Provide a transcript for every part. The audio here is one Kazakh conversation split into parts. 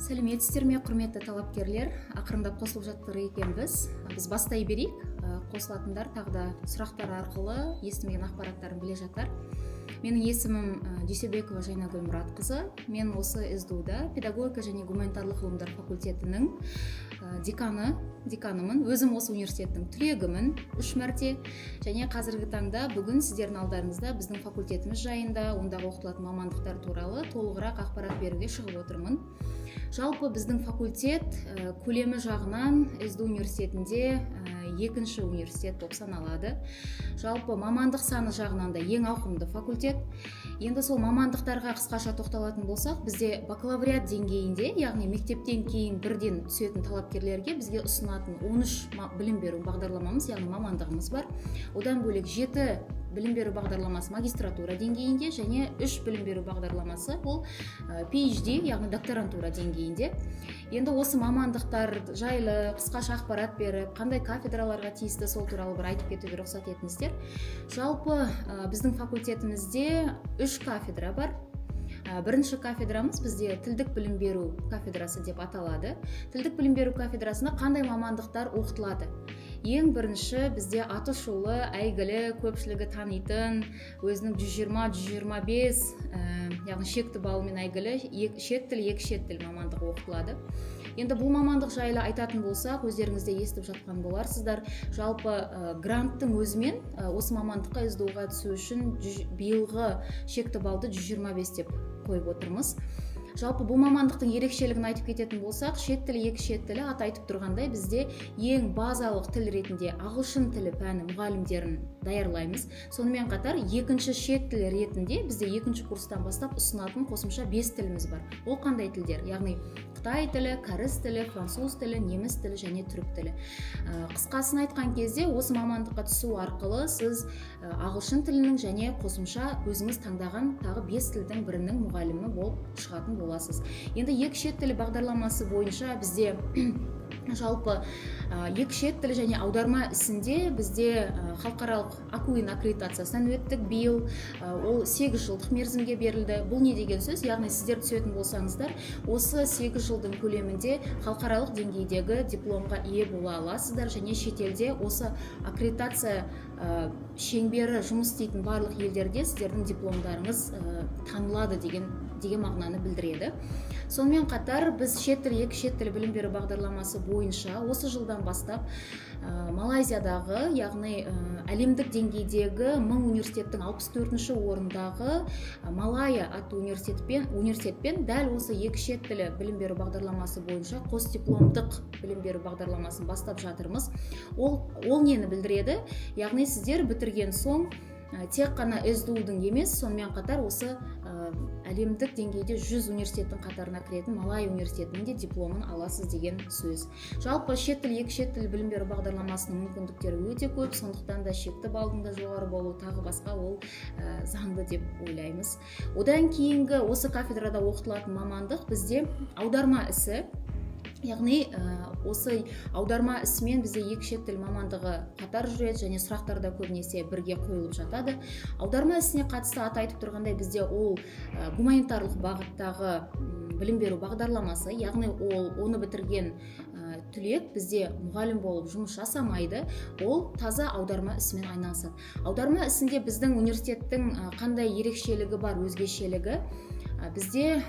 Сәлеметсіздер ме, құрметті талапкерлер? Ақырындап қосылып жатыр екенбіз. Біз бастай берейік. Қосылатындар тағы да сұрақтар арқылы естімеген ақпараттарын біле жатар. Менің есімім Дүйсебекова Жайнагүл Мұратқызы. Мен осы СДУ-да педагогика және гуманитарлық ғылымдар факультетінің деканымын. Өзім осы университеттің түлегімін 3 мәрте. Және қазіргі таңда бүгін сіздердің алдарыңызда біздің факультетіміз жайында, ондағы оқытылатын мамандықтар туралы толығырақ ақпарат беруге шығып отырмын. Жалпы біздің факультет көлемі жағынан СДУ университетінде екінші университет болып саналады. Жалпы мамандық саны жағынан да ең ауқымды факультет. Енді сол мамандықтарға қысқаша тоқталатын болсақ, бізде бакалавриат деңгейінде, яғни мектептен кейін бірден түсетін талапкерлерге бізге ұсынатын 13 білім беру бағдарламамыз, яғни мамандығымыз бар. Одан бөлек 7 білім беру бағдарламасы магистратура деңгейінде және 3 білім беру бағдарламасы ол PhD, яғни докторантура деңгейінде. Енді осы мамандықтар жайлы қысқаша ақпарат беріп, қандай кафедраларға тиісті, сол туралы бір айтып кетуге рұқсат етіңіздер. Жалпы біздің факультетімізде 3 кафедра бар. Бірінші кафедрамыз бізде тілдік білім беру кафедрасы деп аталады. Тілдік білім беру кафедрасында қандай мамандықтар оқытылады? Ең бірінші бізде аты шулы, әйгілі, көпшілігі танитын, өзінің 120-125, яғни шекті балымен әйгілі шет тіл, екі шет тіл мамандығы оқытылады. Енді бұл мамандық жайлы айтатын болсақ, өздеріңізде естіп жатқан боларсыздар. Жалпы гранттың өзімен осы мамандыққа СДУ-ға түсу үшін биылғы шекті балды 125 деп қойып отырмыз. Жалпы бұл мамандықтың ерекшелігін айтып кететін болсақ, шет тілі, екі шет тілі аты айтып тұрғандай бізде ең базалық тіл ретінде ағылшын тілі пәні мұғалімдерін даярлаймыз. Сонымен қатар екінші шет тілі ретінде бізде екінші курстан бастап ұсынатын қосымша 5 тіліміз бар. Ол қандай тілдер? Яғни Қытай тілі, кәріс тілі, француз тілі, неміс тілі және түрік тілі. Қысқасын айтқан кезде осы мамандыққа түсу арқылы сіз ағылшын тілінің және қосымша өзіңіз таңдаған тағы 5 тілдің бірінің мұғалімі болып шығатын боласыз. Енді екі шет тілі бағдарламасы бойынша бізде жалпы екі шет тілі және аударма ісінде бізде халықаралық АКУИН аккредитациясынан өттік биыл. Ол 8 жылдық мерзімге берілді. Бұл не деген сөз? Яғни сіздер түсетін болсаңыздар, осы 8 жылдың көлемінде халықаралық деңгейдегі дипломға ие бола аласыздар және шетелде осы аккредитация шеңбері жұмыс істейтін барлық елдерде сіздердің дипломдарыңыз танылады деген мағынаны білдіреді. Сонымен қатар біз шет тілі, екі шет тілі білім беру бағдарламасы бойынша осы жылдан бастап Малайзиядағы, яғни әлемдік деңгейдегі 1000 университеттің 64-ші орындағы Малайя атты университетпен дәл осы екі шет тілі білім беру бағдарламасы бойынша қосдипломдық білім беру бағдарламасын бастап жатырмыз. Ол нені білдіреді? Яғни сіздер бітірген соң тек қана СДУ-дың емес, сонымен қатар осы әлемдік деңгейде 100 университеттің қатарына кіретін Малайя университетінің де дипломын аласыз деген сөз. Жалпы шет тіл, екі шет тіл білім беру бағдарламасының мүмкіндіктері өте көп, сондықтан да шекті балдың да жоғары болу тағы басқа ол заңды деп ойлаймыз. Одан кейінгі осы кафедрада оқытылатын мамандық бізде аударма ісі. Яғни осы аударма ісімен бізде екі шет тіл мамандығы қатар жүреді және сұрақтарда көбінесе бірге қойылып жатады. Аударма ісіне қатысты аты айтып тұрғандай бізде ол гуманитарлық бағыттағы білім беру бағдарламасы, яғни оны бітірген түлек бізде мұғалім болып жұмыс жасамайды, ол таза аударма ісімен айналысады. Аударма ісінде біздің университеттің қандай ерекшелігі бар, өзгешелігі? Бізде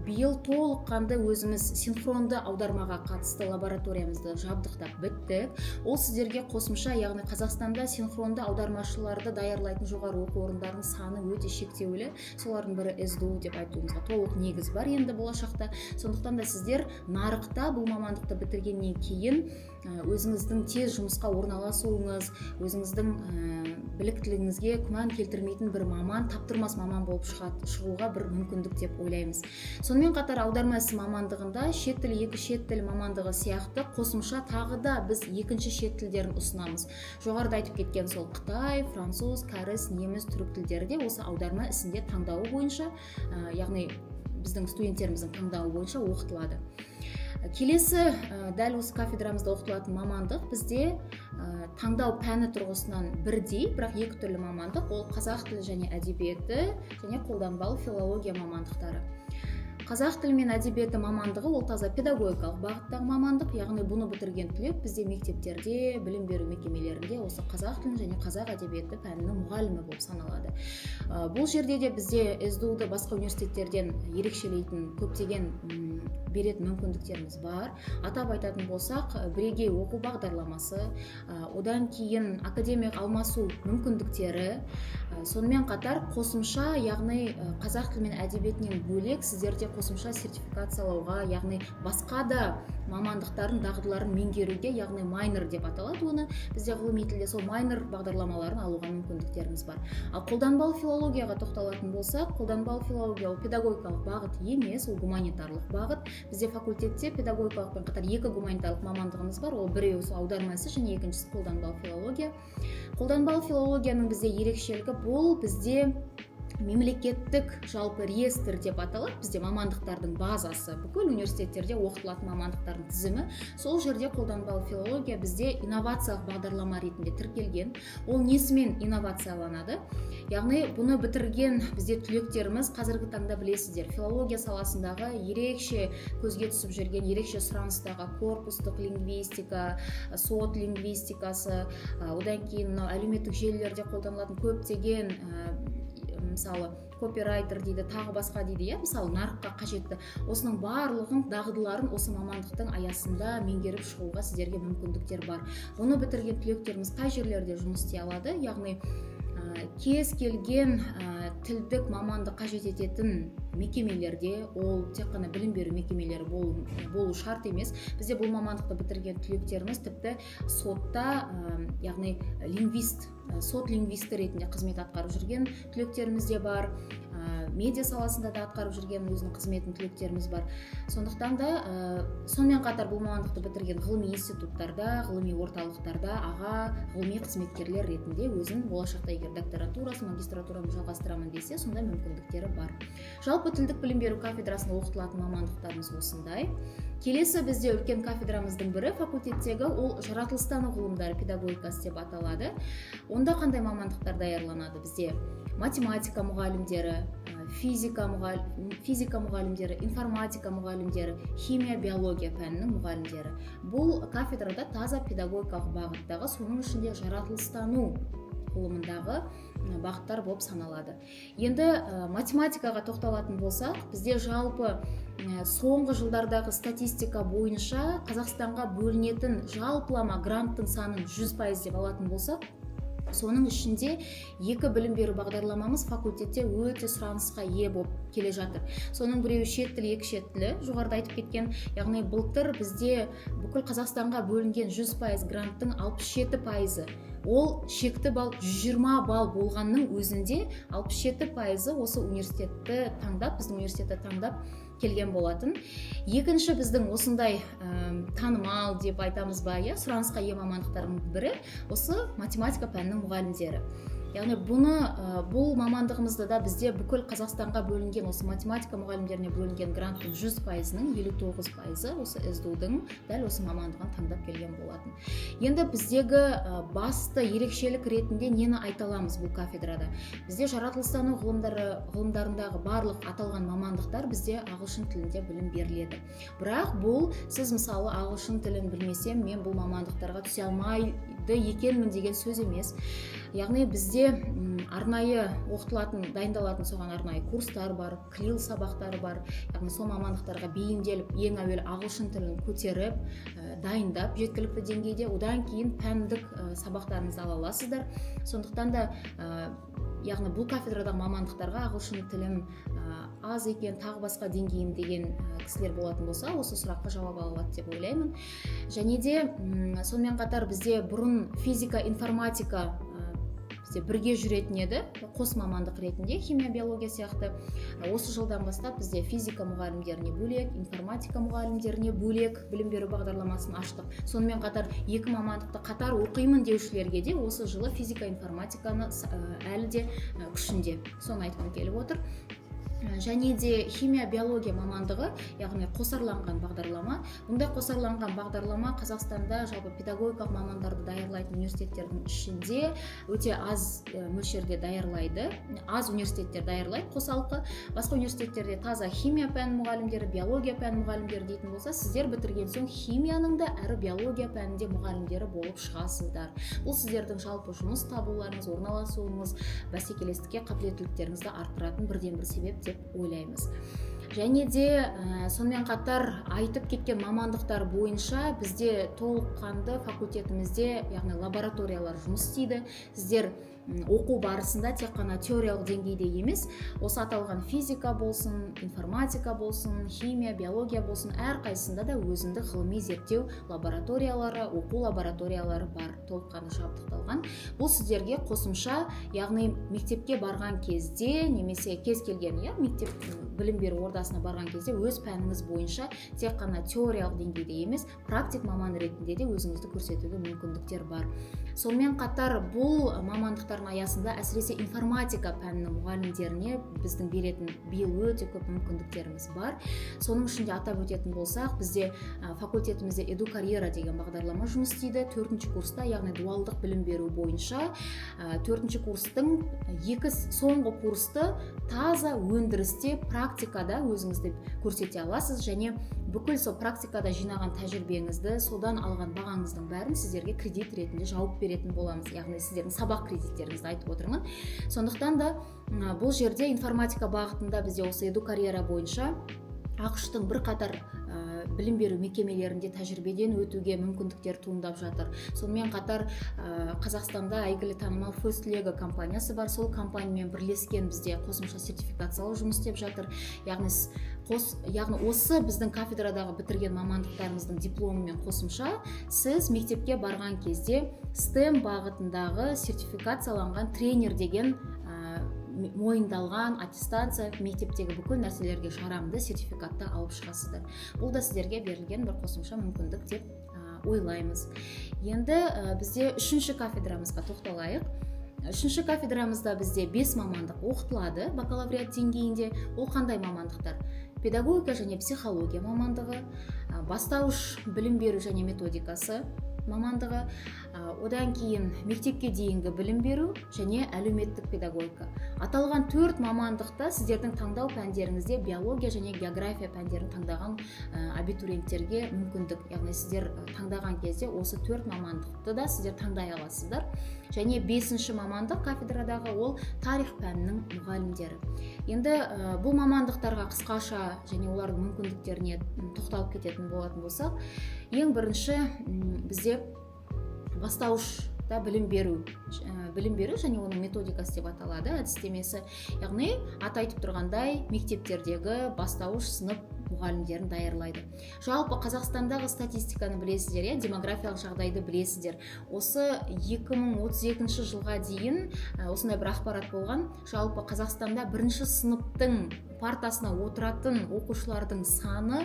биыл толыққанды өзіміз синхронды аудармаға қатысты лабораториямызды жабдықтап біттік. Ол сіздерге қосымша, яғни Қазақстанда синхронды аудармашыларды даярлайтын жоғары оқу орындарының саны өте шектеулі. Солардың бірі СДУ деп айтуымызға толық негіз бар енді болашақта. Сондықтан да сіздер нарықта бұл мамандықты бітіргеннен кейін өзіңіздің тез жұмысқа орналасуыңыз, өзіңіздің біліктілігіңізге күмән келтірмейтін бір маман, таптырмас маман болып шығуға бір мүмкіндік деп ойлаймыз. Сонымен қатар аударма ісі мамандығында шет тілі, екі шет тіл мамандығы сияқты қосымша тағы да біз екінші шет тілдерін ұсынамыз. Жоғарыда айтып кеткен сол Қытай, француз, кәріс, неміс, түрік тілдері де осы аударма ісінде таңдауы бойынша, яғни біздің студенттеріміздің таңдауы бойынша оқытылады. Келесі дәл осы кафедрамызда оқытылатын мамандық бізде таңдау пәні тұрғысынан бірдей, бірақ екі түрлі мамандық. Ол қазақ тілі және әдебиеті және қолданбалы филология мамандықтары. қазақ тілі мен әдебиеті мамандығы ол таза педагогикалық бағыттағы мамандық, яғни бұны бітірген түлек бізде мектептерде, білім беру мекемелерінде осы қазақ тілін және қазақ әдебиеті пәнінің мұғалімі болып саналады. Бұл жерде де бізде СДУ-ды басқа университеттерден ерекшелейтін көптеген беретін мүмкіндіктеріміз бар. Атап айтатын болсақ, бірегей оқу бағдарламасы, одан кейін академиялық алмасу мүмкіндіктері, сонымен қатар қосымша, яғни қазақ тілі мен әдебиетінен бөлек сіздерде қосымша сертификациялауға, яғни басқа да мамандықтардың дағдыларын меңгеруге, яғни майнер деп аталады оны, бізде ғылыми тілде сол майнер бағдарламаларын алуға мүмкіндіктеріңіз бар. Ал қолданбалы филологияға тоқталатын болсақ, қолданбалы филология ол педагогикалық бағыт емес, ол гуманитарлық бағыт. Бізде факультетте педагогикалықпен қатар екі гуманитарлық мамандығымыз бар, ол біреуі аударма ісі және екіншісі қолданбалы филология. Қолданбалы филологияның бізде ерекшелігі бұл бізде мемлекеттік жалпы реестр деп аталады. Бізде мамандықтардың базасы, бүкіл университеттерде оқытылатын мамандықтардың тізімі. Сол жерде қолданбалы филология бізде инновациялық бағдарлама ретінде тіркелген. Ол несімен инновацияланады? Яғни бұны бітірген бізде түлектеріміз қазіргі таңда білесіздер, филология саласындағы ерекше көзге түсіп жүрген, ерекше сұраныстағы корпустық лингвистика, сот лингвистикасы, одан кейін әлеуметтік желілерде қолданылатын көптеген мысалы копирайтер дейді, тағы басқа дейді, мысалы нарыққа қажетті осының барлығын дағдыларын осы мамандықтың аясында меңгеріп шығуға сіздерге мүмкіндіктер бар. Оны бітірген түлектеріміз қай жерлерде жұмыс істей алады, яғни кез келген тілдік маманды қажет ететін мекемелерде, ол тек қана білім беру мекемелері болу шарт емес. Бізде бұл мамандықты бітірген түлектеріміз тіпті сотта, яғни сот лингвисті ретінде қызмет атқарып жүрген түлектеріміз де бар, медиа саласында да атқарып жүрген өзінің қызметін түлектеріміз бар. Сондықтан да сонымен қатар бұл мамандықты бітірген ғылыми институттарда, ғылыми орталықтарда аға ғылыми қызметкерлер ретінде өзін болашақта егер докторатурасы, магистратураны жалғастырамын десе, сондай мүмкіндіктері бар. Жалпы тілдік білім беру кафедрасында оқытылатын мамандықтарымыз осындай. Келесі бізде үлкен кафедрамыздың бірі факультеттегі ол жаратылыстану ғылымдары педагогикасы деп аталады. Онда қандай мамандықтар даярланады? Бізде математика мұғалімдері, физика мұғалімдері, информатика мұғалімдері, химия, биология пәнінің мұғалімдері. Бұл кафедрада таза педагогикалық бағыттағы, соның ішінде жаратылыстану ғылымындағы бағыттар болып саналады. Енді математикаға тоқталатын болсақ, бізде жалпы соңғы жылдардағы статистика бойынша Қазақстанға бөлінетін жалпылама гранттың санын 100% деп алатын болсақ, соның ішінде екі білім беру бағдарламамыз факультетте өте сұранысқа ие болып келе жатыр. Соның біреуі шет тілі, екі шет тілі, жоғарыда айтып кеткен. Яғни былтыр бізде бүкіл Қазақстанға бөлінген 100% гранттың 67%, ол шекті балл 120 балл болғанның өзінде 67% осы университетті таңдап, біздің университетті таңдап келген болатын. Екінші біздің осындай танымал деп айтамыз ба, сұранысқа ие мамандықтардың бірі осы математика пәнінің мұғалімдері. Яғни бұл мамандығымызда да бізде бүкіл Қазақстанға бөлінген осы математика мұғалімдеріне бөлінген гранттың 100%-ның 59% осы СДУ-дың дәл осы мамандығын таңдап келген болатын. Енді біздегі басты ерекшелік ретінде нені айта аламыз бұл кафедрада? Бізде жаратылыстану ғылымдарындағы барлық аталған мамандықтар бізде ағылшын тілінде білім беріледі. Бірақ бұл сіз мысалы ағылшын тілін білмесем, мен бұл мамандықтарға түсе алмайды екенмін деген сөз емес. Яғни бізде арнайы оқытылатын, дайындалатын соған арнайы курстар бар, клил сабақтары бар. Яғни сол мамандықтарға бейімделіп, ең әуелі ағылшын тілін көтеріп, дайындап жеткілікті деңгейде, одан кейін пәндік сабақтарыңызды ала аласыздар. Сондықтан да яғни бұл кафедрадағы мамандықтарға ағылшын тілім аз екен, тағы басқа деңгейім деген кісілер болатын болса, осы сұраққа жауап ала алады деп ойлаймын. Және де сонымен қатар бізде бұрын физика, информатика бізде бірге жүретін еді, қос мамандық ретінде, химия, биология сияқты. Осы жылдан бастап бізде физика мұғалімдеріне бөлек, информатика мұғалімдеріне бөлек білім беру бағдарламасын аштық. Сонымен қатар екі мамандықты қатар оқимын деушілерге де осы жылы физика, информатиканы әлі де күшінде. Соны айтқым келіп отыр. және де химия биология мамандығы, яғни қосарланған бағдарлама. Бұндай қосарланған бағдарлама Қазақстанда жалпы педагогикалық мамандарды даярлайтын университеттердің ішінде өте аз мөлшерде даярлайды. Аз университеттер даярлайды қосалқы. Басқа университеттерде таза химия пән мұғалімдері, биология пән мұғалімдері дейтін болса, сіздер бітірген соң химияның да әрі биология пәнінде мұғалімдері болып шығасыздар. Бұл сіздердің жалпы жұмыс табуларыңыз, орналасуыңыз, бәсекелестікке қабілеттіліктеріңізді арттыратын бірден бір себеп деп ойлаймыз. Және де сонымен қатар айтып кеткен мамандықтар бойынша бізде толыққанды факультетімізде, яғни лабораториялар жұмыс істейді. Сіздер оқу барысында тек қана теориялық деңгейде емес, осы аталған физика болсын, информатика болсын, химия, биология болсын, әрқайсысында да өзіндік ғылыми зерттеу лабораториялары, оқу лабораториялары бар, толыққанды жабдықталған. Бұл сіздерге қосымша, яғни мектепке барған кезде немесе кез келген мектеп білім беру ордасына барған кезде өз пәніңіз бойынша тек қана теориялық деңгейде емес, практик маман ретінде де өзіңізді көрсетуге мүмкіндіктер бар. Сонымен қатар бұл мамандықтардың аясында әсіресе информатика пәнінің мұғалімдеріне біздің беретін биыл өте көп мүмкіндіктеріміз бар. Соның ішінде атап өтетін болсақ, бізде факультетімізде эдукарьера деген бағдарлама жұмыс істейді. 4-ші курста, яғни дуалдық білім беру бойынша 4-ші курстың соңғы курсты таза өндірісте, практикада өзіңізді көрсете аласыз, және бүкіл сол практикада жинаған тәжірибеңізді, содан алған бағаңыздың бәрін сіздерге кредит ретінде жауып беретін боламыз. Яғни сіздердің сабақ кредиттеріңізді айтып отырмын. Сондықтан да бұл жерде информатика бағытында бізде осы эдукарьера бойынша ақш-тың бірқатар білім беру мекемелерінде тәжірибеден өтуге мүмкіндіктер туындап жатыр. Сонымен қатар Қазақстанда әйгілі танымал First Lego компаниясы бар. Сол компаниямен бірлескен бізде қосымша сертификациялау жұмыс істеп жатыр. Яғни осы біздің кафедрадағы бітірген мамандықтарымыздың дипломымен қосымша сіз мектепке барған кезде STEM бағытындағы сертификацияланған тренер деген мойындалған аттестация, мектептегі бүкіл нәрселерге жарамды сертификатты алып шығасыздар. Бұл да сіздерге берілген бір қосымша мүмкіндік деп ойлаймыз. Енді бізде 3-ші кафедрамызға тоқталайық. 3-ші кафедрамызда бізде 5 мамандық оқытылады бакалавриат деңгейінде. Ол қандай мамандықтар? Педагогика және психология мамандығы, бастауыш білім беру және методикасы мамандығы, одан кейін мектепке дейінгі білім беру және әлеуметтік педагогика. Аталған 4 мамандықта сіздердің таңдау пәндеріңізде биология және география пәндерін таңдаған абитуриенттерге мүмкіндік. Яғни сіздер таңдаған кезде осы 4 мамандықты да сіздер таңдай аласыздар. Және 5-ші мамандық кафедрадағы ол тарих пәнінің мұғалімдері. Енді бұл мамандықтарға қысқаша және олардың мүмкіндіктеріне тоқталып кететін болатын болсақ, ең бірінші бізде бастауышта білім беру және оның методикасы деп аталады, әдістемесі. Яғни айтып тұрғандай мектептердегі бастауыш сынып мұғалімдерін даярлайды. Жалпы Қазақстандағы статистиканы білесіздер, демографиялық жағдайды білесіздер. Осы 2032 жылға дейін осындай бір ақпарат болған. Жалпы Қазақстанда 1-ші сыныптың партасына отыратын оқушылардың саны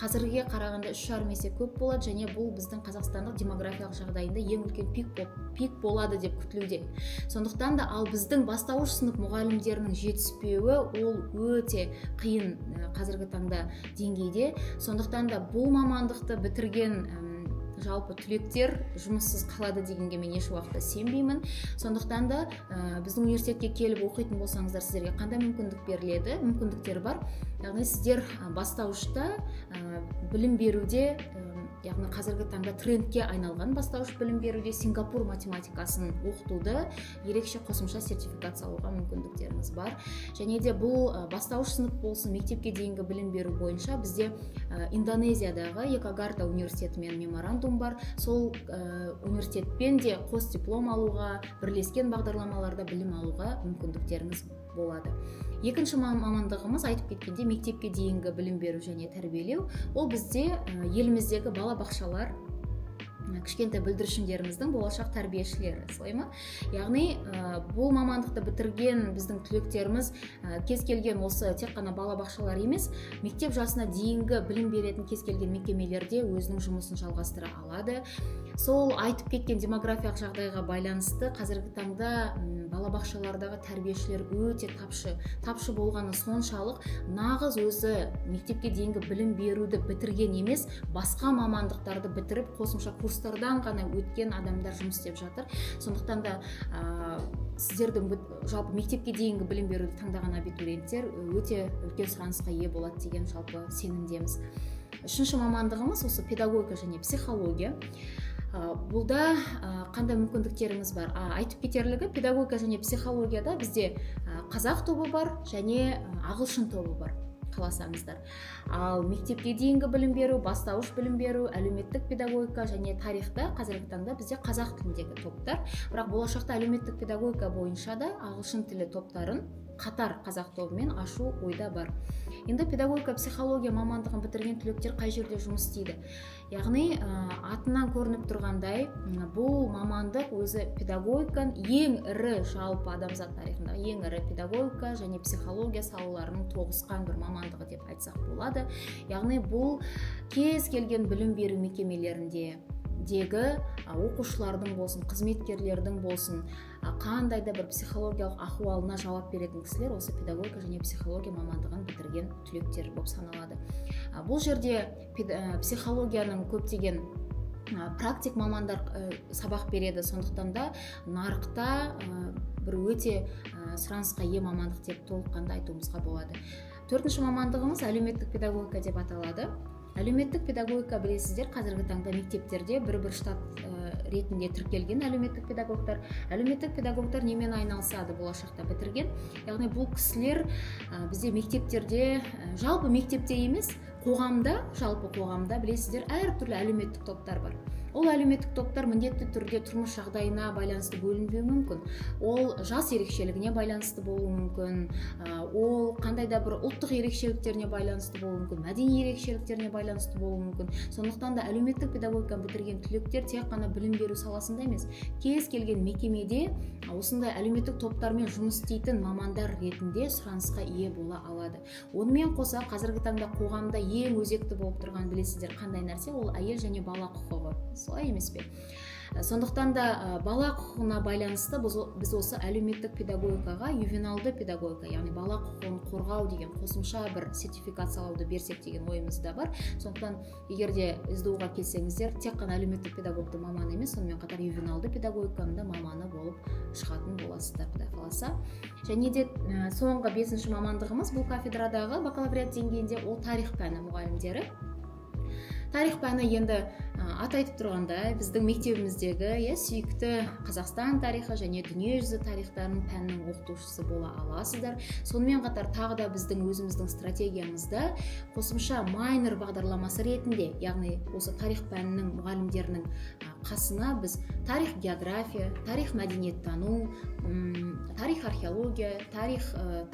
қазірге қарағанда 3,5 есе көп болады, және бұл біздің Қазақстандық демографиялық жағдайында ең үлкен пик болады деп күтілуде. Сондықтан да ал біздің бастауыш сынып мұғалімдерінің жетіспеуі ол өте қиын қазіргі таңда деңгейде. Сондықтан да бұл мамандықты бітірген жалпы түлектер жұмыссыз қалады дегенге мен еш уақытта сенбеймін. Сондықтан да біздің университетке келіп оқитын болсаңыздар, сіздерге қандай мүмкіндік беріледі? Мүмкіндіктер бар. Яғни сіздер бастауышта білім беруде, яғни қазіргі таңда трендке айналған бастауыш білім беруде Сингапур математикасын оқытуды ерекше қосымша сертификация алуға мүмкіндіктеріңіз бар. Және де бұл бастауыш сынып болсын, мектепке дейінгі білім беру бойынша бізде Индонезиядағы Якагарта университетімен меморандум бар. Сол университетпен де қос диплом алуға, бірлескен бағдарламаларда білім алуға мүмкіндіктеріңіз болады. Екінші мамандығымыз айтып кеткенде мектепке дейінгі білім беру және тәрбиелеу. Ол бізде еліміздегі балабақшалар кішкентай бүлдіршіндеріміздің болашақ тәрбиешілері, солай ма? Яғни бұл мамандықты бітірген біздің түлектеріміз кез келген осы тек қана балабақшалар емес, мектеп жасына дейінгі білім беретін кез келген мекемелерде өзінің жұмысын жалғастыра алады. Сол айтып кеткен демографиялық жағдайға байланысты қазіргі таңда балабақшалардағы тәрбиешілер өте тапшы болғаны соншалық, нағыз өзі мектепке дейінгі білім беруді бітірген емес, басқа мамандықтарды бітіріп қосымша курстардан ғана өткен адамдар жұмыс істеп жатыр. Сондықтан да сіздердің жалпы мектепке дейінгі білім беруді таңдаған абитуриенттер өте үлкен сұранысқа ие болады деген жалпы сенімдеміз. Үшінші мамандығымыз осы педагогика және психология. Бұлда қандай мүмкіндіктеріміз бар? Айтып кетерлігі, педагогика және психологияда бізде қазақ тобы бар және ағылшын тобы бар, қаласаңыздар. Ал мектепке дейінгі білім беру, бастауыш білім беру, әлеуметтік педагогика және тарихта қазіргі таңда бізде қазақ тіліндегі топтар. Бірақ болашақта әлеуметтік педагогика бойынша да ағылшын тілі топтарын қатар қазақ тобымен ашу ойда бар. Енді педагогика психология мамандығын бітірген түлектер қай жерде жұмыс істейді? Яғни атынан көрініп тұрғандай, бұл мамандық өзі педагогиканың ең ірі жалпы адамзат тарихындағы ең ірі педагогика және психология салаларының тоғысқан бір мамандығы деп айтсақ болады. Яғни бұл кез келген білім беру мекемелерінде оқушылардың болсын, қызметкерлердің болсын, қандай да бір психологиялық ахуалына жауап беретін кісілер осы педагогика және психология мамандығын бітірген түлектер болып саналады. Бұл жерде психологияның көптеген практик мамандар сабақ береді, сондықтан да нарықта бір өте сұранысқа ие мамандық деп толыққанды айтуымызға болады. Төртінші мамандығымыз әлеуметтік педагогика деп аталады. Әлеуметтік педагогика білесіздер, қазіргі таңда мектептерде бір штат ретінде тіркелген әлеуметтік педагогтар. Әлеуметтік педагогтар немен айналысады болашақта бітірген? Яғни бұл кісілер бізде мектептерде, жалпы мектепте емес, жалпы қоғамда білесіздер, әртүрлі әлеуметтік топтар бар. Ол әлеуметтік топтар міндетті түрде тұрмыс жағдайына байланысты бөлінбеуі мүмкін. Ол жас ерекшелігіне байланысты болуы мүмкін. Ол қандай да бір ұлттық ерекшеліктеріне байланысты болуы мүмкін, мәдени ерекшеліктеріне байланысты болуы мүмкін. Сондықтан да әлеуметтік педагогиканы бітірген түлектер тек қана білім беру саласында емес, кез келген мекемеде осындай әлеуметтік топтармен жұмыс істейтін мамандар ретінде сұранысқа ие бола алады. Онымен қоса қазіргі таңда қоғамда ең өзекті болып тұрған білесіздер қандай нәрсе? Ол әйел және бала құқығы. Солай емес пе? Сондықтан да бала құқығына байланысты біз осы әлеуметтік педагогикаға ювеналды педагогика, яғни бала құқығын қорғау деген қосымша бір сертификациялауды берсек деген ойымыз да бар. Сондықтан егер де СДУ-ға келсеңіздер, тек қана әлеуметтік педагогты маманы емес, сонымен қатар ювеналды педагогиканың да маманы болып шығатын боласыздар, Құдай қаласа. Және де соңғы 5-ші мамандығымыз бұл кафедрадағы бакалавриат деңгейінде ол тарих пәні мұғалімдері. Тарих пәні енді ат айтып тұрғандай біздің мектебіміздегі сүйікті Қазақстан тарихы және дүниежүзі тарихтарының пәнінің оқытушысы бола аласыздар. Сонымен қатар тағы да біздің өзіміздің стратегиямызда қосымша майнер бағдарламасы ретінде, яғни осы тарих пәнінің мұғалімдерінің қасына біз тарих география, тарих мәдениеттану, тарих археология, тарих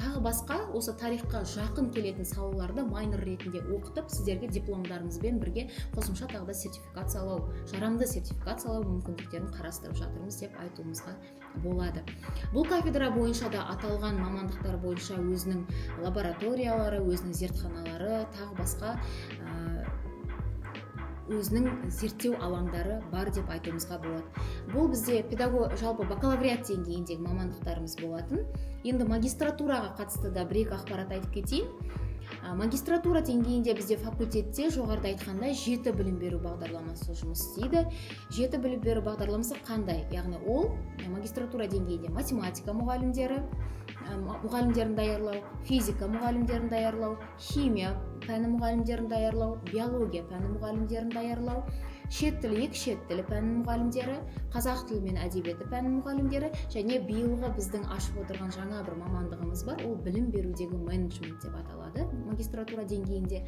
тағы басқа осы тарихқа жақын келетін салаларды майнер ретінде оқытып, сіздерге дипломдарыңызбен бірге қосымша тағы да сертификациялау, жарамды сертификациялау мүмкіндіктерін қарастырып жатырмыз деп айтуымызға болады. Бұл кафедра бойынша да аталған мамандықтар бойынша өзінің лабораториялары, өзінің зертханалары, тағы басқа өзінің зерттеу алаңдары бар деп айтуымызға болады. Бұл бізде жалпы бакалавриат деңгейіндегі мамандықтарымыз болатын. Енді магистратураға қатысты да бір-екі ақпарат айтып кетейін. Магистратура деңгейінде бізде факультетте жоғарыда айтқандай 7 білім беру бағдарламасы жұмыс істейді. 7 білім беру бағдарламасы қандай? Яғни ол магистратура деңгейінде математика мұғалімдерін даярлау, физика мұғалімдерін даярлау, химия пәні мұғалімдерін даярлау, биология пәні мұғалімдерін даярлау, шет тілі, екі шет тілі пәнінің мұғалімдері, қазақ тілі мен әдебиеті пәнінің мұғалімдері және биылғы біздің ашып отырған жаңа бір мамандығымыз бар, ол білім берудегі менеджмент деп аталады магистратура деңгейінде.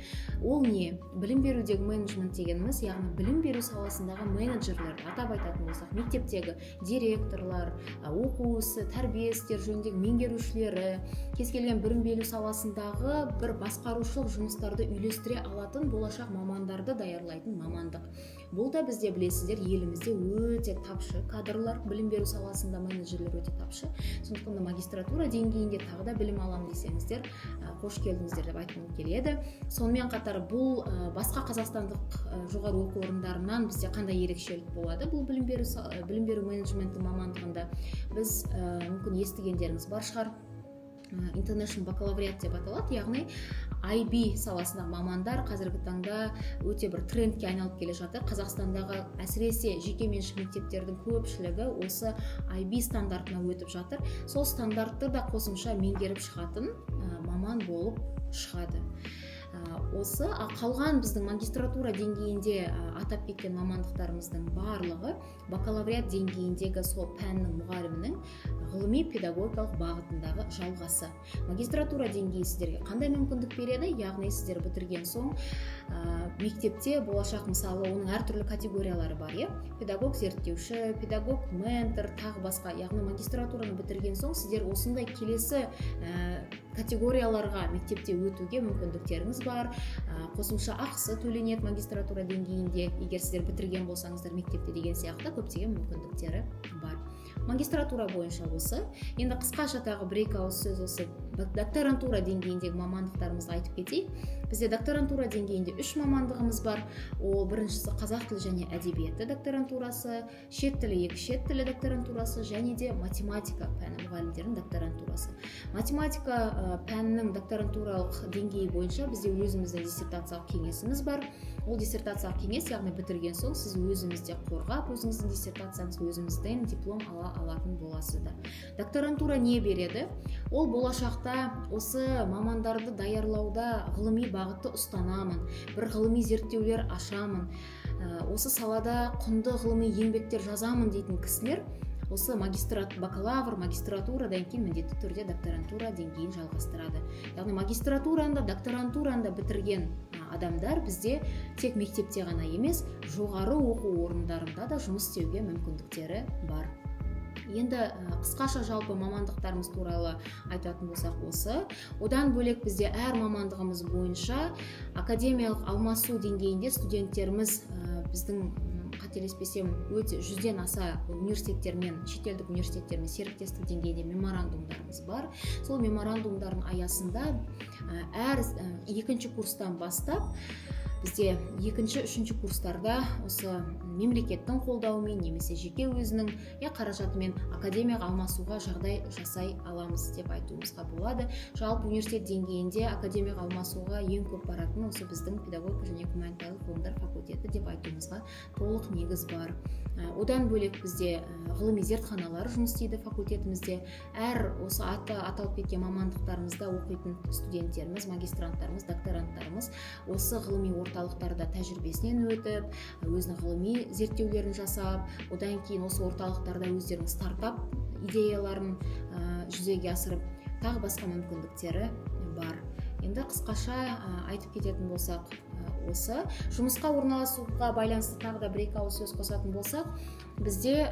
Ол не? Білім берудегі менеджмент дегеніміз, яғни білім беру саласындағы менеджерлерді атап айтатын болсақ, мектептегі директорлар, оқу ісі, тәрбие істері жөніндегі меңгерушілері, кез келген білім беру саласындағы бір басқарушылық жұмыстарды үйлестіре алатын болашақ мамандарды даярлайтын мамандық. Бұл да бізде білесіздер елімізде өте тапшы кадрлар, білім беру саласында менеджерлер өте тапшы. Сондықтан да магистратура деңгейінде тағы да білім аламын десеңіздер, қош келдіңіздер деп айтқым келеді. Сонымен қатар бұл басқа қазақстандық жоғары оқу орындарынан бізде қандай ерекшелік болады? Бұл білім беру менеджменті мамандығында біз мүмкін естігендеріңіз бар шығар. International бакалавриат деп аталады, яғни IB саласындағы мамандар қазіргі таңда өте бір трендке айналып келе жатыр. Қазақстандағы әсіресе жекеменшік мектептердің көпшілігі осы IB стандартына өтіп жатыр. Сол стандартты да қосымша меңгеріп шығатын маман болып шығады. Осы қалған біздің магистратура деңгейінде атап кеткен мамандықтарымыздың барлығы бакалавриат деңгейіндегі сол пәннің мұғалімінің ғылыми педагогикалық бағытындағы жалғасы. Магистратура деңгейі сіздерге қандай мүмкіндік береді? Яғни сіздер бітірген соң мектепте болашақ, мысалы, оның әртүрлі категориялары бар, педагог зерттеуші, педагог ментор, тағы басқа. Яғни магистратураны бітірген соң сіздер осындай келесі категорияларға мектепте өтуге мүмкіндіктеріңіз бар. Қосымша ақысы төленеді магистратура деңгейінде, егер сіздер бітірген болсаңыздар мектепте деген сияқты көптеген мүмкіндіктері бар. Магистратура бойынша осы. Енді қысқаша тағы бір-екі ауыз сөз осы докторантура деңгейіндегі мамандықтарымызды айтып кетейік. Бізде докторантура деңгейінде 3 мамандығымыз бар. Ол біріншісі қазақ тілі және әдебиеті докторантурасы, шет тілі, шет тілі докторантурасы және де математика пәні мұғалімдерінің докторантурасы. Математика пәнінің докторантуралық деңгейі бойынша бізде өзіміздің диссертациялық кеңесіміз бар. Ол диссертациялық кеңес, яғни бітірген соң сіз өзіңізде қорғап, өзіңіздің диссертацияңыз өзіңізден диплом ала алатын боласыздар. Докторантура не береді? Ол болашақта осы мамандарды даярлауда ғылыми бағытты ұстанамын, бір ғылыми зерттеулер ашамын, осы салада құнды ғылыми еңбектер жазамын дейтін кісілер осы бакалавр, магистратурадан кейін міндетті түрде докторантура деңгейін жалғастырады. Яғни магистратураны да, докторантураны да бітірген адамдар бізде тек мектепте ғана емес, жоғары оқу орындарында да жұмыс істеуге мүмкіндіктері бар. Енді қысқаша жалпы мамандықтарымыз туралы айтатын болсақ осы. Одан бөлек бізде әр мамандығымыз бойынша академиялық алмасу деңгейінде студенттеріміз біздің қателеспесем өте 100-ден аса университеттермен, шетелдік университеттермен серіктестік деңгейде меморандумдарымыз бар. Сол меморандумдардың аясында әр екінші курстан бастап бізде екінші, үшінші курстарда осы мемлекеттің қолдауымен немесе жеке өзінің қаражатымен академияға алмасуға жағдай жасай аламыз деп айтуымызға болады. Жалпы университет деңгейінде академияға алмасуға ең көп баратын осы біздің педагогика және гуманитарлық ғылымдар факультеті деп айтуымызға толық негіз бар. Одан бөлек бізде ғылыми зертханалар жұмыс істейді факультетімізде. Әр осы аталып кеткен мамандықтарымызда оқитын студенттеріміз, магистранттарымыз, докторанттарымыз осы ғылыми орталықтарда тәжірибесінен өтіп, өзінің ғылыми зерттеулерін жасап, одан кейін осы орталықтарда өздерінің стартап идеяларын жүзеге асырып, тағы басқа мүмкіндіктері бар. Енді қысқаша айтып кететін болсақ, осы жұмысқа орналасуға байланысты тағы да бір-екі ауыз сөз қосатын болсақ, бізде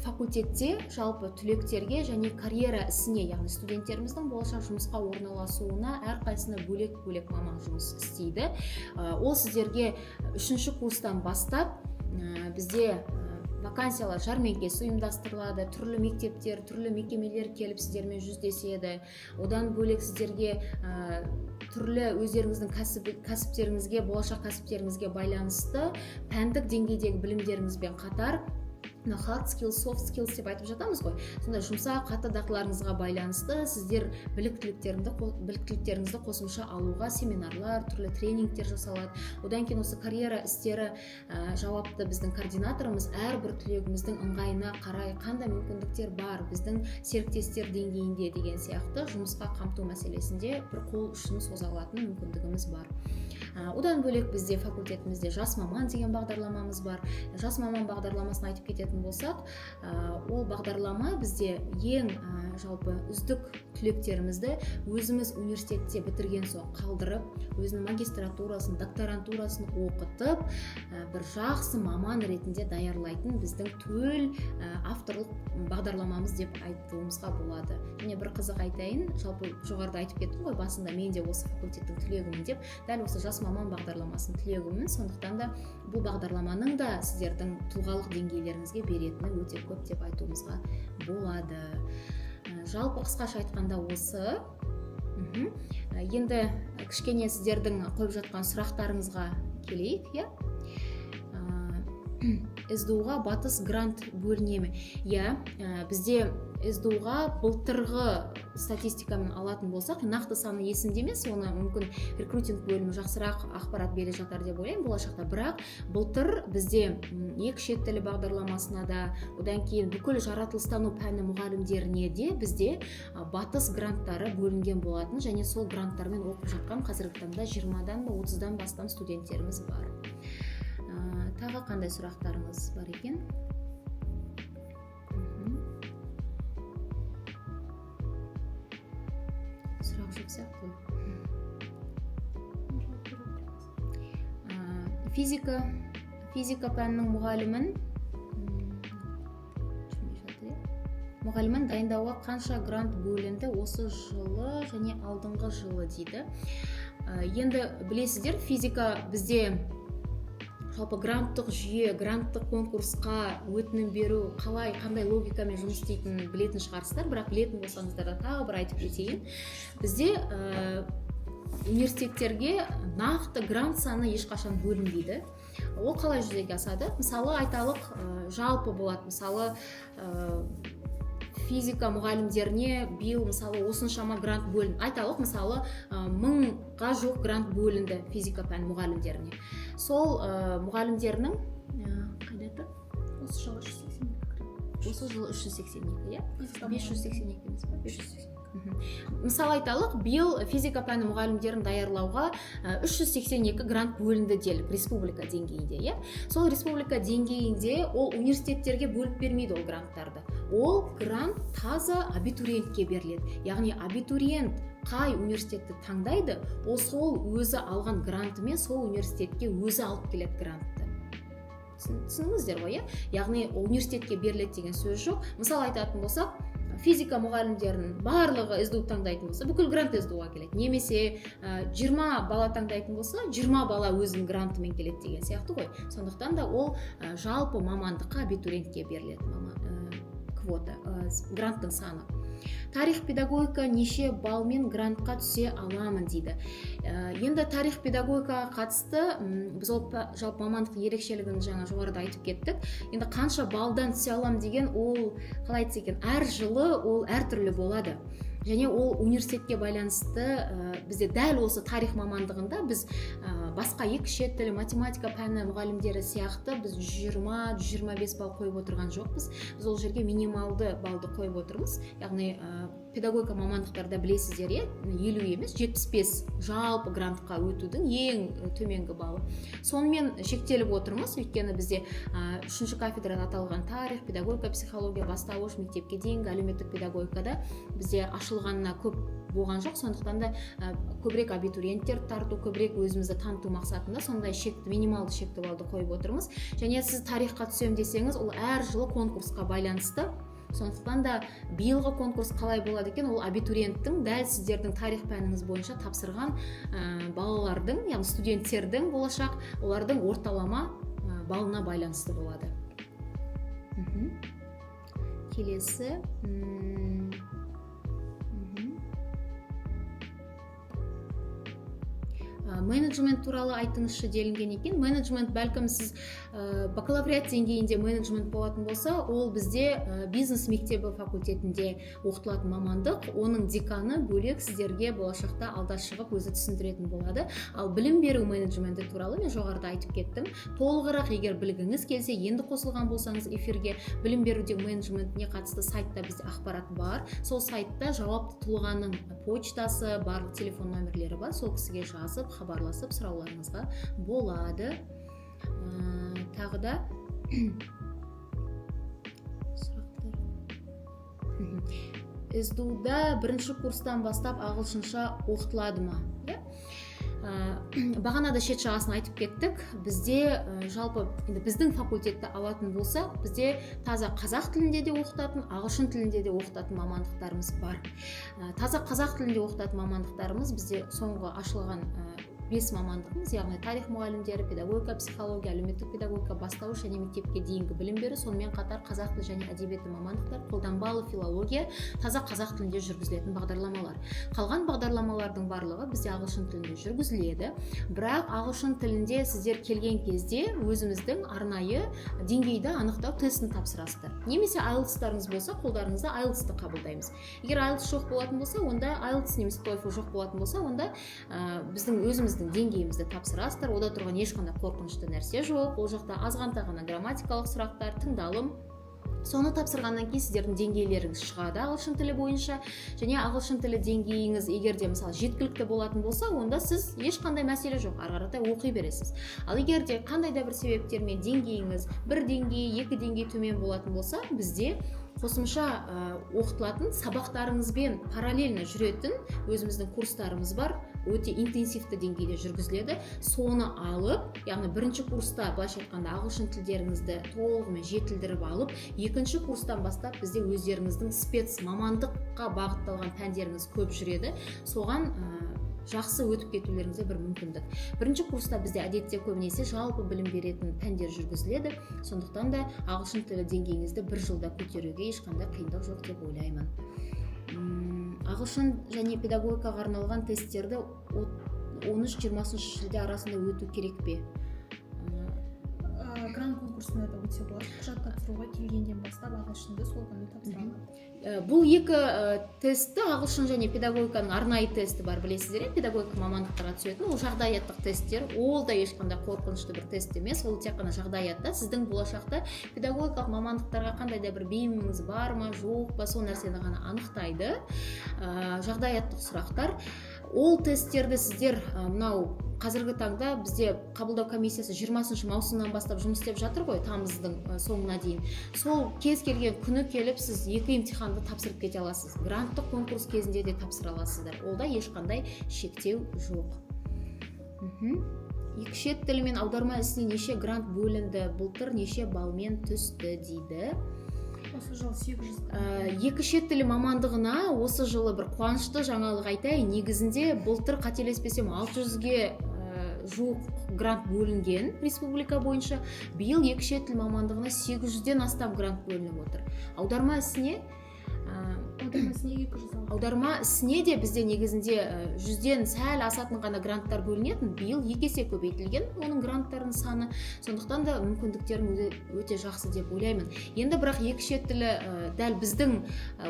факультетте жалпы түлектерге және карьера ісіне, яғни студенттеріміздің болашақ жұмысқа орналасуына әрқайсысына бөлек-бөлек маман жұмыс істейді. Ол сіздерге 3-ші курстан бастап бізде вакансиялар жәрмеңкесі ұйымдастырылады, түрлі мектептер, түрлі мекемелер келіп сіздермен жүздеседі. Одан бөлек сіздерге түрлі өздеріңіздің кәсіптеріңізге, болашақ кәсіптеріңізге байланысты пәндік деңгейдегі білімдеріңізбен қатар hard skills, soft skills деп айтып жатамыз ғой. Сонда жұмсақ қатты дағдыларыңызға байланысты сіздер біліктіліктеріңізді қосымша алуға семинарлар, түрлі тренингтер жасалады. Одан кейін осы карьера істері жауапты біздің координаторымыз әрбір түлегіміздің ыңғайына қарай қандай мүмкіндіктер бар біздің серіктестер деңгейінде деген сияқты жұмысқа қамту мәселесінде бір қол ұшын соза алатын мүмкіндігіміз бар. Одан бөлек бізде факультетімізде жас маман деген бағдарламамыз бар. Жас маман бағдарламасын айтып кететін айтатын болсақ, ол бағдарлама бізде ең жалпы үздік түлектерімізді өзіміз университетте бітірген соң қалдырып, өзінің магистратурасын, докторантурасын оқытып, бір жақсы маман ретінде даярлайтын біздің төл авторлық бағдарламамыз деп айтуымызға болады. Және бір қызық айтайын, жалпы жоғарыда айтып кеттім ғой, басында мен де осы факультеттің түлегімін деп, дәл осы жас маман бағдарламасының түлегімін. Сондықтан да бұл бағдарламаның да сіздердің тұлғалық деңгейлеріңізге беретіні өте көп деп айтуымызға болады. Жалпы қысқаша айтқанда осы. Енді кішкене сіздердің қойып жатқан сұрақтарыңызға келейік, иә? СДУ-ға батыс грант бөліне ме? Иә, бізде СДУ-ға былтырғы статистикамен алатын болсақ, нақты саны есімде емес, оны мүмкін рекрутинг бөлімі жақсырақ ақпарат бере жатар деп ойлаймын болашақта. Бірақ былтыр бізде екі шет тілі бағдарламасына да, одан кейін бүкіл жаратылыстану пәні мұғалімдеріне де бізде батыс гранттары бөлінген болатын, және сол гранттармен оқып жатқан қазіргі таңда 20-дан ба 30-дан бастам студенттеріміз бар. Тағы қандай сұрақтарыңыз бар екен? Сұрақ жоқ сияқты. Физика пәнінің мұғалімін дайындауға қанша грант бөлінді осы жылы және алдыңғы жылы дейді. Енді білесіздер, физика бізде жалпы гранттық жүйе, гранттық конкурсқа өтінім беру қандай логикамен жұмыс істейтінін білетін шығарсыздар, бірақ білетін болсаңыздар да тағы бір айтып кетейін. Бізде университеттерге нақты грант саны ешқашан бөлінбейді. Ол қалай жүзеге асады? Мысалы айталық, жалпы болады. Мысалы физика мұғалімдеріне биыл мысалы осыншама грант бөлінді. Айталық, мысалы 1000-ға жуық грант бөлінді физика пән мұғалімдеріне. Сол мұғалімдерінің қайда тұр? Осы жылы 382. Осы жылы 382, иә? 582 емес па? 582. Мысалы айталық, биыл физика пәні мұғалімдерін даярлауға 382 грант бөлінді делік республика деңгейінде, иә? Сол республика деңгейінде ол университеттерге бөліп бермейді ол гранттарды. Ол грант таза абитуриентке беріледі. Яғни абитуриент қай университетті таңдайды, ол сол өзі алған грантымен сол университетке өзі алып келеді грантты. Түсініңіздер ғой, иә? Яғни университетке беріледі деген сөз жоқ. Мысалы айтатын болсақ, физика мұғалімдерінің барлығы СДУ таңдайтын болса, бүкіл грант СДУ-ға келеді. Немесе 20 бала таңдайтын болса, 20 бала өзінің грантымен келеді деген сияқты ғой. Сондықтан да ол жалпы мамандыққа абитуриентке беріледі квота, гранттың саны. Тарих педагогика неше балмен грантқа түсе аламын дейді. Енді тарих педагогикаға қатысты біз ол жалпы мамандықтың ерекшелігін жаңа жоғарыда айтып кеттік. Енді қанша балдан түсе аламын деген ол қалай айтса екен, әр жылы ол әртүрлі болады. Және ол университетке байланысты бізде дәл осы тарих мамандығында біз басқа екі шет тілі, математика пәні мұғалімдері сияқты біз 20-25 балл қойып отырған жоқпыз. Біз ол жерге минималды балды қойып отырмыз. Яғни педагогика мамандықтарда білесіздер, 50 емес 75 жалпы грантқа өтудің ең төменгі балы. Сонымен шектеліп отырмыз, өйткені бізде 3-ші кафедрада аталған тарих, педагогика, психология, бастауыш, мектепке дейінгі әлеуметтік педагогикада бізде ашылғанына көп болған жоқ. Сондықтан да көбірек абитуриенттер тарту, көбірек өзімізді таныту мақсатында сондай минималды шекті балды қойып отырмыз. Және сіз тарихқа түсем десеңіз, ол әр жылы конкурсқа байланысты. Сондықтан да биылғы конкурс қалай болады екен, ол абитуриенттің дәл сіздердің тарих пәніңіз бойынша тапсырған балалардың, яғни студенттердің болашақ, олардың орталама балына байланысты болады. Келесі менеджмент туралы айтыңызшы делінген екен. Менеджмент бәлкім сіз бакалавриат деңгейінде менеджмент болатын болса, ол бізде бизнес мектебі факультетінде оқытылатын мамандық. Оның деканы бөлек сіздерге болашақта алда шығып өзі түсіндіретін болады. Ал білім беру менеджменті туралы мен жоғарыда айтып кеттім. Толығырақ егер білгіңіз келсе, енді қосылған болсаңыз эфирге, білім берудегі менеджментіне қатысты сайтта бізде ақпарат бар. Сол сайтта жауапты тұлғаның почтасы, барлық телефон номерлері бар. Сол кісіге жазып, хабарласып сұрауларыңызға болады. Тағы да СДУ-да бірінші курстан бастап ағылшынша оқытылады ма? Бағана да шет жағасын айтып кеттік. Бізде жалпы біздің факультетті алатын болса, бізде таза қазақ тілінде де оқытатын, ағылшын тілінде де оқытатын мамандықтарымыз бар. Таза қазақ тілінде оқытатын мамандықтарымыз бізде соңғы ашылған 5 мамандығымыз, яғни тарих мұғалімдері, педагогика, психология, әлеуметтік педагогика, бастауыш және мектепке дейінгі білім беру, сонымен қатар қазақ тілі және әдебиеті мамандықтар, қолданбалы филология, таза қазақ тілінде жүргізілетін бағдарламалар. Қалған бағдарламалардың барлығы бізде ағылшын тілінде жүргізіледі, бірақ ағылшын тілінде сіздер келген кезде өзіміздің арнайы деңгейді анықтау тестін тапсырасыздар. Немесе IELTS-тарыңыз болса, қолдарыңызда IELTS-ты қабылдаймыз. Егер IELTS жоқ болатын болса, онда IELTS немесе TOEFL жоқ болатын болса, онда біздің өзіміздің деңгейімізді тапсырасыздар. Ода тұрған ешқандай қорқынышты нәрсе жоқ. Ол жақта азғантай ғана грамматикалық сұрақтар, тыңдалым. Соны тапсырғаннан кейін сіздердің деңгейлеріңіз шығады ағылшын тілі бойынша. Және ағылшын тілі деңгейіңіз егер де мысалы жеткілікті болатын болса, онда сіз ешқандай мәселе жоқ, ары қаратай оқи бересіз. Ал егер де қандай да бір себептермен деңгейіңіз 1 деңгей, 2 деңгей төмен болатын болса, бізде қосымша оқытылатын сабақтарыңызбен параллельно жүретін өзіміздің курстарымыз бар, өте интенсивті деңгейде жүргізіледі. Соны алып, яғни бірінші курста былайша айтқанда ағылшын тілдеріңізді толығымен жетілдіріп алып, екінші курстан бастап бізде өздеріңіздің спец мамандыққа бағытталған пәндеріңіз көп жүреді. Соған жақсы өтіп кетулеріңізге бір мүмкіндік. Бірінші курста бізде әдетте көбінесе жалпы білім беретін пәндер жүргізіледі. Сондықтан да ағылшын тілі деңгейіңізді 1 жылда көтеруге ешқандай қиындық жоқ деп ойлаймын. Ағылшын және педагогикаға арналған тесттерді 13-20 шілде арасында өту керек пе? Грант конкурсына да өтсе болады. Құжат тапсыруға келгенден бастап ағылшынды сол күні тапсырады. Бұл екі тестті, ағылшын және педагогиканың арнайы тесті бар, білесіздер, педагогика мамандықтарға түсетін. Ол жағдаяттық тесттер, ол да ешқандай қорқынышты бір тест емес, ол тек қана жағдаятта сіздің болашақта педагогикалық мамандықтарға қандай да бір бейіміңіз бар ма, жоқ па, сол нәрсені ғана анықтайды. Жағдаяттық сұрақтар. Ол тесттерді сіздер мынау қазіргі таңда бізде қабылдау комиссиясы 20 маусымнан бастап жұмыс істеп жатыр ғой, тамыздың соңына дейін. Сол кез келген күні келіп сіз 2 емтиханды тапсырып кете аласыз. Гранттық конкурс кезінде де тапсыра аласыздар. Олда ешқандай шектеу жоқ. Екі шет тілі мен аударма ісіне неше грант бөлінді, былтыр неше балмен түсті дейді. Осы жылы 800. Екі шет тілі мамандығына осы жылы бір қуанышты жаңалық айтайын. Негізінде былтыр қателеспесем 600-ге жуық грант бөлінген республика бойынша. Биыл екі шет тіл мамандығына 800-ден астам грант бөлініп отыр. Аударма ісіне аударма ісіне де бізде негізінде 100-ден сәл асатын ғана гранттар бөлінетін. Биыл 2 есе көбейтілген оның гранттарының саны. Сондықтан да мүмкіндіктерім өте жақсы деп ойлаймын. Енді бірақ екі шет тілі дәл біздің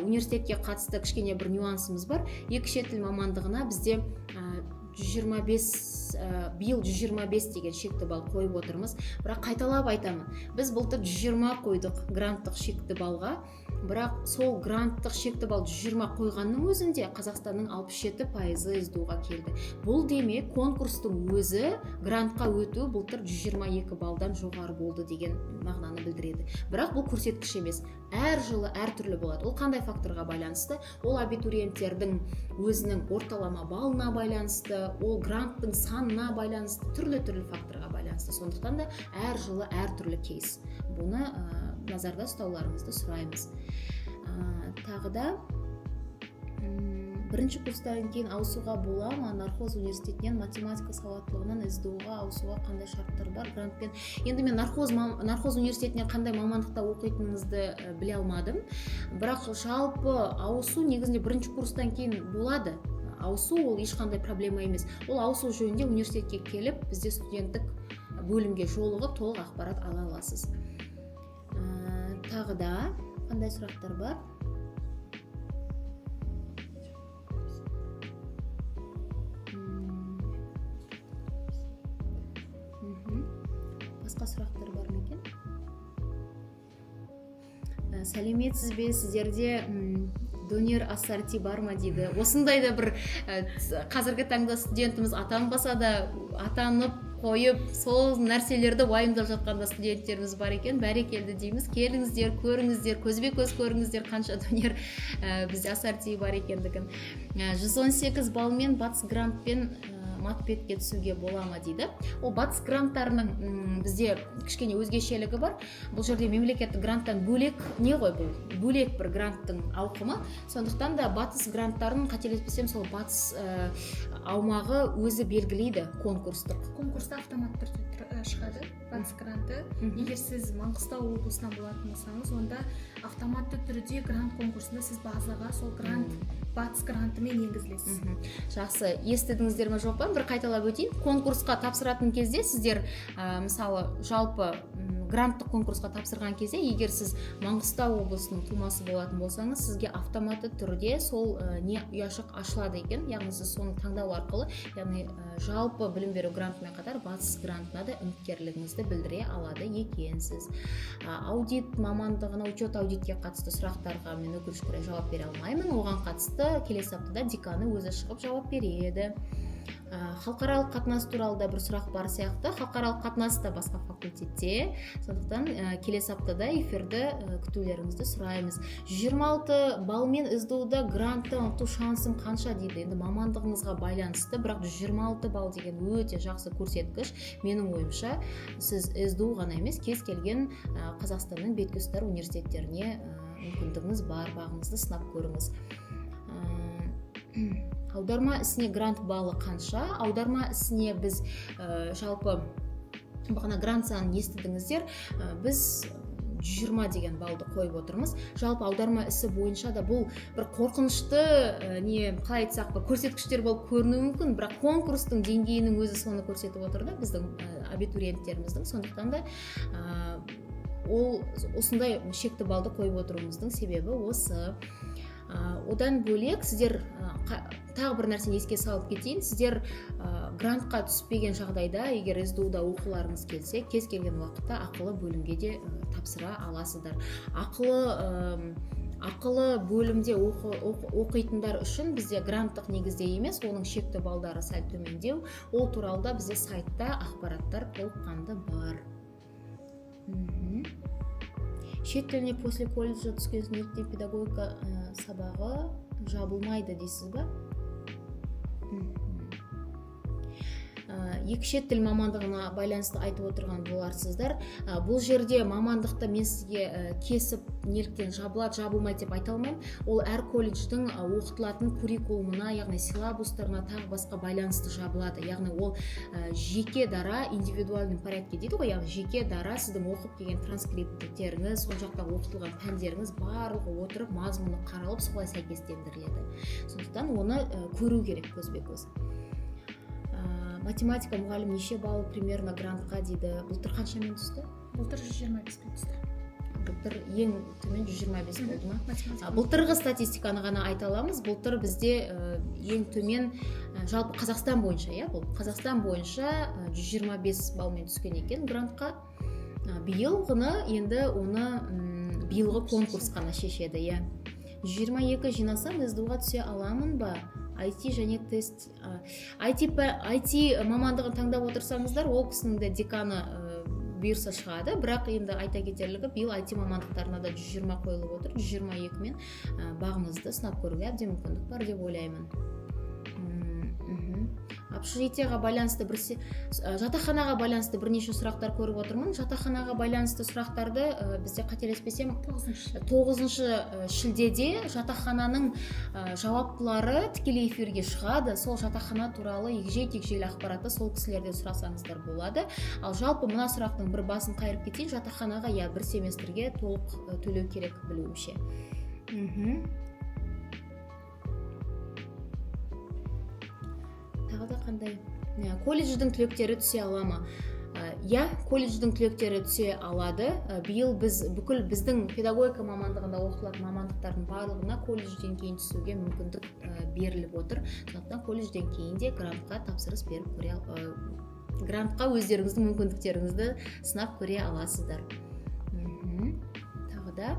университетке қатысты кішкене бір нюансымыз бар. Екі шет тіл мамандығына бізде 125 биыл 125 деген шекті балл қойып отырмыз. Бірақ қайталап айтамын, біз былтыр 120 қойдық гранттық шекті балға. Бірақ сол гранттық шекті балл 120 қойғанның өзінде Қазақстанның 67% СДУ-ға келді. Бұл демек конкурстың өзі грантқа өту былтыр 122 баллдан жоғары болды деген мағынаны білдіреді. Бірақ бұл көрсеткіш емес. Әр жылы әртүрлі болады. Ол қандай факторға байланысты? Ол абитуриенттердің өзінің орталама балына байланысты, ол гранттың санына байланысты, түрлі факторға байланысты. Сондықтан да әр жылы әртүрлі кейс. Бұны назарда ұстауларыңызды сұраймыз. Тағы да бірінші курстан кейін ауысуға бола ма? Нархоз университетінен математика сауаттылығынан СДУ-ға ауысуға қандай шарттар бар? Грантпен. Енді мен нархоз университетінен қандай мамандықта оқитыныңызды біле алмадым. Бірақ жалпы ауысу негізінде бірінші курстан кейін болады. Ауысу ол ешқандай проблема емес. Ол ауысу жөнінде университетке келіп, бізде студенттік бөлімге жолығып, толық ақпарат ала аласыз. Тағы да қандай сұрақтар бар? Басқа сұрақтар бар ма екен? Сәлеметсіз бе? Сіздерде донер ассорти бар ма дейді. Осындай да бір қазіргі таңда студентіміз атанбаса да атанып қойып сол нәрселерді уайымдап жатқанда студенттеріміз бар екен. Бәрекелді дейміз. Келіңіздер, көріңіздер, көзбе-көз көріңіздер қанша донер бізде ассорти бар екендігін. 118 балмен батыс грантпен матбетке түсуге бола ма дейді. Ол батыс гранттарының бізде кішкене өзгешелігі бар. Бұл жерде мемлекеттік гранттан бөлек не ғой бұл? Бөлек бір гранттың ауқымы. Сондықтан да батыс гранттарын қателеспесем сол батыс аумағы өзі белгілейді конкурстық. Конкурста автоматты түрде шығады батыс гранты. Егер сіз Маңғыстау облысынан болатын болсаңыз, онда автоматты түрде грант конкурсында сіз базаға сол грант батыс грантымен енгізілесіз. Жақсы, естідіңіздер ме жоқ па? Бір қайталап өтейін. Конкурсқа тапсыратын кезде сіздер мысалы жалпы гранттық конкурсқа тапсырған кезде, егер сіз Маңғыстау облысының тумасы болатын болсаңыз, сізге автоматты түрде сол не ұяшық ашылады екен. Яғни сіз соны таңдау арқылы, яғни жалпы білім беру грантымен қатар батыс грантына да үміткерлігіңізді білдіре алады екенсіз. Аудит мамандығына, учет аудитке қатысты сұрақтарға мен өкінішке орай жауап бере алмаймын. Оған қатысты келесі аптада деканы өзі шығып жауап береді. Халықаралық қатынас туралы да бір сұрақ бар сияқты. Халықаралық қатынас та басқа факультетте. Сондықтан келесі аптада эфирді күтулеріңізді сұраймыз. 126 балмен СДУ-да грантты ұту шансым қанша дейді. Енді мамандығыңызға байланысты, бірақ 126 бал деген өте жақсы көрсеткіш. Менің ойымша, сіз СДУ ғана емес, кез келген Қазақстанның бетке ұстар университеттеріне мүмкіндігіңіз бар, бағыңызды сынап көріңіз. Аударма ісіне грант балы қанша? Аударма ісіне біз жалпы бағана грант санын естідіңіздер, біз 120 деген балды қойып отырмыз. Жалпы аударма ісі бойынша да бұл бір қорқынышты қалай айтсақ, бір көрсеткіштер болып көрінуі мүмкін, бірақ конкурстың деңгейінің өзі соны көрсетіп отыр да біздің абитуриенттеріміздің. Сондықтан да ол осындай шекті балды қойып отыруымыздың себебі осы. Одан бөлек сіздер тағы бір нәрсені еске салып кетейін. Сіздер грантқа түспеген жағдайда, егер СДУ-да оқуларыңыз келсе, кез келген уақытта ақылы бөлімге де тапсыра аласыздар. Ақылы бөлімде оқитындар үшін бізде гранттық негізде емес, оның шекті балдары сәл төмендеу. Ол туралы да бізде сайтта ақпараттар толыққанды бар. Шет тіліне после колледжа түскен студентте педагогика сабағы жабылмайды дейсіз ба? Екі шет тіл мамандығына байланысты айтып отырған боларсыздар. Бұл жерде мамандықты мен сізге кесіп неліктен жабылады, жабылмайды деп айта алмаймын. Ол әр колледждің оқытылатын куррикулумына, яғни силабустарына тағы басқа байланысты жабылады. Яғни ол жеке дара, индивидуальный порядке дейді ғой, яғни жеке дара сіздің оқып келген транскрипттеріңіз, сол жақта оқытылған пәндеріңіз барлығы отырып, мазмұны қаралып, солай сәйкестендіріледі. Сондықтан оны көру керек көзбе-көз. Математика мұғалім неше балл примерно грантқа дейді. Былтыр қаншамен түсті? Былтыр 125-пен түсті. Былтыр ең төмен 125 болды ма? Былтырғы статистиканы ғана айта аламыз. Былтыр бізде ең төмен жалпы Қазақстан бойынша, бұл Қазақстан бойынша 125 балмен түскен екен грантқа. Биылғыны енді оны биылғы конкурс қана шешеді. 122 жинасам СДУ-ға түсе аламын ба? IT және тест. IT мамандығын таңдап отырсаңыздар, ол кісінің де деканы бұйырса шығады, бірақ енді айта кетерлігі, биыл IT мамандықтарына да 120 қойылып отыр. 122 мен бағыңызды сынап көруге әбден мүмкіндік бар деп ойлаймын. Общежитияға байланысты жатақханаға байланысты бірнеше сұрақтар көріп отырмын. Жатақханаға байланысты сұрақтарды бізде қателеспесем 9 шілдеде жатақхананың жауаптылары тікелей эфирге шығады. Сол жатақхана туралы егжей-тегжейлі ақпаратты сол кісілерден сұрасаңыздар болады. Ал жалпы мына сұрақтың бір басын қайырып кетейін. Жатақханаға бір семестрге толық төлеу керек білуімше. Тағы да қандай? Колледждің түлектері түсе ала ма? Колледждің түлектері түсе алады. Биыл бүкіл біздің педагогика мамандығында оқытылатын мамандықтардың барлығына колледжден кейін түсуге мүмкіндік беріліп отыр. Сондықтан колледжден кейін де грантқа тапсырыс беріп көре грантқа өздеріңіздің мүмкіндіктеріңізді сынап көре аласыздар. Тағы да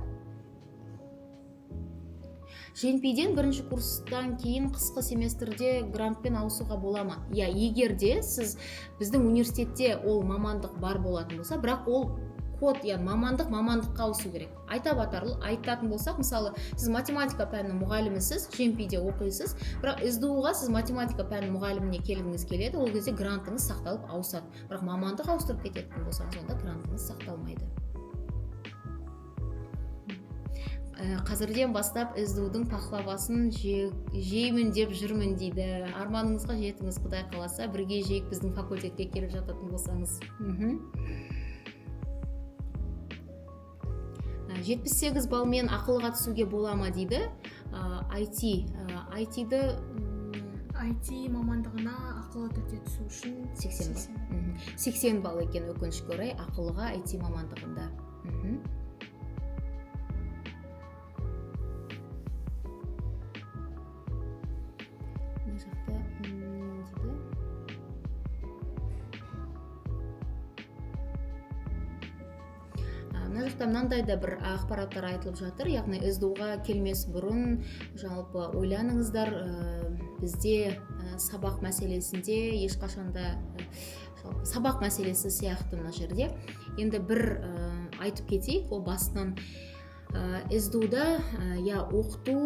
женпиден бірінші курстан кейін қысқы семестрде грантпен ауысуға бола ма? Иә, егер де сіз біздің университетте ол мамандық бар болатын болса, бірақ ол код, яғни мамандыққа ауысу керек. Айтатын болсақ, мысалы, сіз математика пәнінің мұғалімісіз, женпиде оқисыз, бірақ СДУ-ға сіз математика пәнінің мұғаліміне келгіңіз келеді, ол кезде грантыңыз сақталып ауысады. Бірақ мамандық ауыстырып кететін болсаңыз, онда грантыңыз сақталмайды. Қазірден бастап СДУ-дың пахлавасын жеймін деп жүрмін дейді. Арманыңызға жетіңіз, Құдай қаласа, бірге жейік біздің факультетке келіп жататын болсаңыз. 78 балмен ақылға түсуге бола ма дейді. IT-ді мамандығына ақылы түрде түсу үшін 80 балл екен, өкінішке орай, ақылға IT мамандығында. Мына жақта мынандай да бір ақпараттар айтылып жатыр, яғни СДУ-ға келмес бұрын жалпы ойланыңыздар, бізде сабақ мәселесінде ешқашанда сабақ мәселесі сияқты мына жерде. Енді бір айтып кетейік, ол басынан СДУ-да оқыту,